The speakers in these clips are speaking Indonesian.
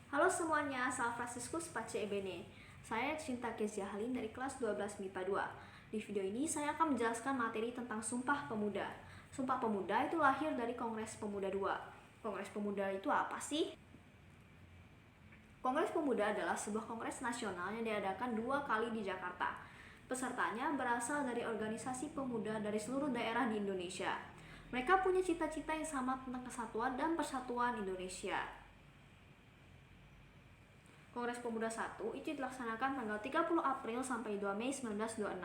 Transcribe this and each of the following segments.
Halo semuanya, Sal Franciscus Pace Ebene. Saya Cinta Kezia Halim dari kelas 12 MIPA 2. Di video ini saya akan menjelaskan materi tentang Sumpah Pemuda. Sumpah Pemuda itu lahir dari Kongres Pemuda 2. Kongres Pemuda itu apa sih? Kongres Pemuda adalah sebuah kongres nasional yang diadakan 2 kali di Jakarta. Pesertanya berasal dari organisasi pemuda dari seluruh daerah di Indonesia. Mereka punya cita-cita yang sama tentang kesatuan dan persatuan Indonesia. Kongres Pemuda 1 itu dilaksanakan tanggal 30 April sampai 2 Mei 1926.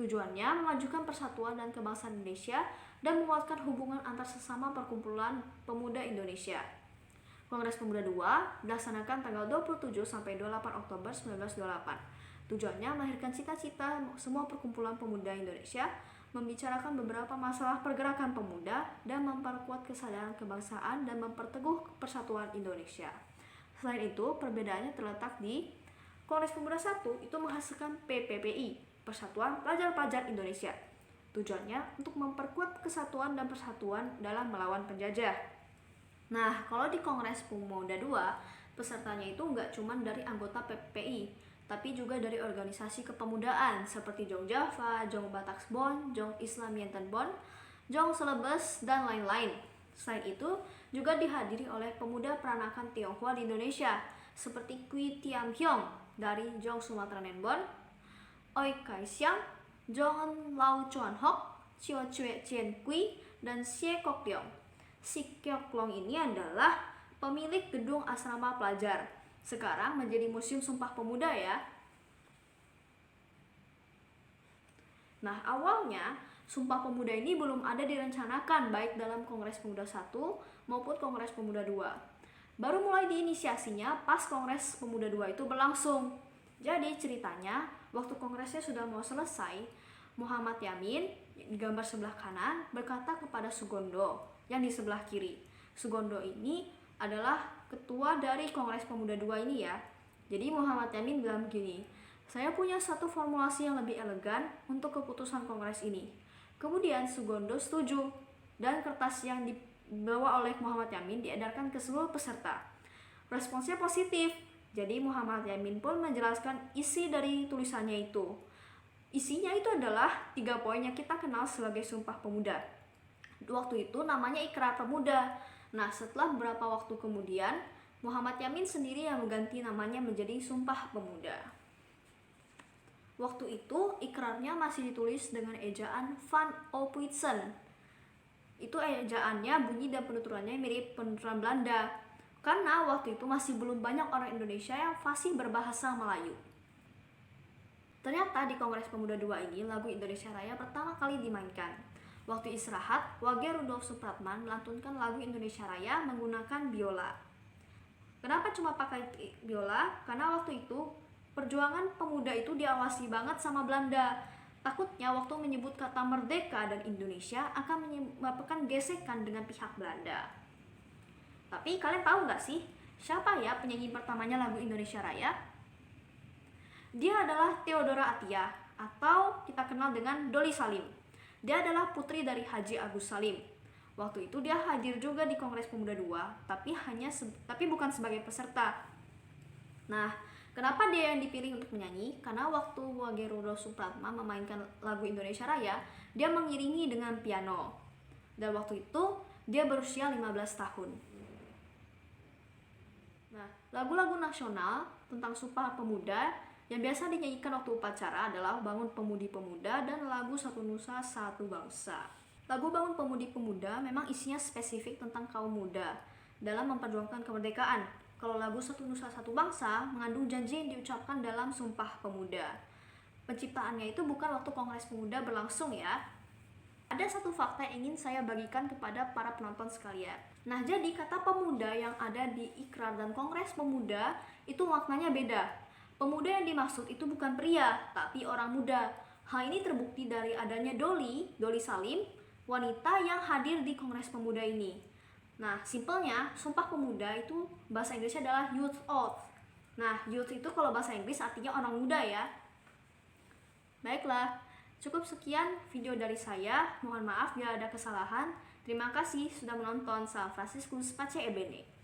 Tujuannya memajukan persatuan dan kebangsaan Indonesia dan menguatkan hubungan antar sesama perkumpulan pemuda Indonesia. Kongres Pemuda 2 dilaksanakan tanggal 27 sampai 28 Oktober 1928. Tujuannya melahirkan cita-cita semua perkumpulan pemuda Indonesia, membicarakan beberapa masalah pergerakan pemuda, dan memperkuat kesadaran kebangsaan dan memperteguh persatuan Indonesia. Selain itu, perbedaannya terletak di Kongres Pemuda 1 itu menghasilkan PPPI, Persatuan Pelajar-Pelajar Indonesia. Tujuannya untuk memperkuat kesatuan dan persatuan dalam melawan penjajah. Nah, kalau di Kongres Pemuda 2, pesertanya itu nggak cuma dari anggota PPPI, tapi juga dari organisasi kepemudaan seperti Jong Java, Jong Bataksbon, Jong Islamientenbon, Jong Celebes, dan lain-lain. Selain itu, juga dihadiri oleh pemuda peranakan Tionghoa di Indonesia, seperti Kui Tiam Hyong dari Jong Sumatera Nenbon, Oi Kai Xiang, Jong Lau Chuan Hok, Chio Chue Chien Kui, dan Xie Kok Leong. Si Kyok Long ini adalah pemilik gedung asrama pelajar. Sekarang menjadi Museum Sumpah Pemuda ya. Nah, awalnya Sumpah Pemuda ini belum ada direncanakan baik dalam Kongres Pemuda 1 maupun Kongres Pemuda 2. Baru mulai diinisiasinya pas Kongres Pemuda 2 itu berlangsung. Jadi ceritanya, waktu kongresnya sudah mau selesai, Muhammad Yamin di gambar sebelah kanan berkata kepada Sugondo yang di sebelah kiri. Sugondo ini adalah ketua dari Kongres Pemuda 2 ini ya. Jadi Muhammad Yamin bilang begini, "Saya punya satu formulasi yang lebih elegan untuk keputusan kongres ini." Kemudian Sugondo setuju dan kertas yang dibawa oleh Muhammad Yamin diedarkan ke seluruh peserta. Responsnya positif. Jadi Muhammad Yamin pun menjelaskan isi dari tulisannya itu. Isinya itu adalah 3 poin yang kita kenal sebagai Sumpah Pemuda. Waktu itu namanya Ikrar Pemuda. Nah, setelah beberapa waktu kemudian, Muhammad Yamin sendiri yang mengganti namanya menjadi Sumpah Pemuda. Waktu itu ikrarnya masih ditulis dengan ejaan Van Ophuijsen. Itu ejaannya, bunyi dan penuturannya mirip penuturan Belanda. Karena waktu itu masih belum banyak orang Indonesia yang fasih berbahasa Melayu. Ternyata di Kongres Pemuda 2 ini lagu Indonesia Raya pertama kali dimainkan. Waktu istirahat, Wage Rudolf Supratman melantunkan lagu Indonesia Raya menggunakan biola. Kenapa cuma pakai biola? Karena waktu itu perjuangan pemuda itu diawasi banget sama Belanda. Takutnya waktu menyebut kata merdeka dan Indonesia akan menyebabkan gesekan dengan pihak Belanda. Tapi kalian tahu nggak sih siapa ya penyanyi pertamanya lagu Indonesia Raya? Dia adalah Theodora Atia atau kita kenal dengan Dolly Salim. Dia adalah putri dari Haji Agus Salim. Waktu itu dia hadir juga di Kongres Pemuda 2, tapi bukan sebagai peserta. Nah, kenapa dia yang dipilih untuk menyanyi? Karena waktu Wage Rudolf Supratman memainkan lagu Indonesia Raya, dia mengiringi dengan piano. Dan waktu itu dia berusia 15 tahun. Nah, lagu-lagu nasional tentang Sumpah Pemuda yang biasa dinyanyikan waktu upacara adalah Bangun Pemudi Pemuda dan lagu Satu Nusa Satu Bangsa. Lagu Bangun Pemudi Pemuda memang isinya spesifik tentang kaum muda dalam memperjuangkan kemerdekaan. Kalau lagu Satu Nusa Satu Bangsa mengandung janji yang diucapkan dalam Sumpah Pemuda. Penciptaannya itu bukan waktu Kongres Pemuda berlangsung ya. Ada satu fakta yang ingin saya bagikan kepada para penonton sekalian. Nah, jadi kata pemuda yang ada di Ikrar dan Kongres Pemuda itu maknanya beda. Pemuda yang dimaksud itu bukan pria, tapi orang muda. Hal ini terbukti dari adanya Dolly Salim, wanita yang hadir di Kongres Pemuda ini. Nah, simpelnya, Sumpah Pemuda itu bahasa Inggrisnya adalah Youth Oath. Nah, youth itu kalau bahasa Inggris artinya orang muda ya. Baiklah, cukup sekian video dari saya. Mohon maaf bila ada kesalahan. Terima kasih sudah menonton. Sal Franciscus Pace Ebene.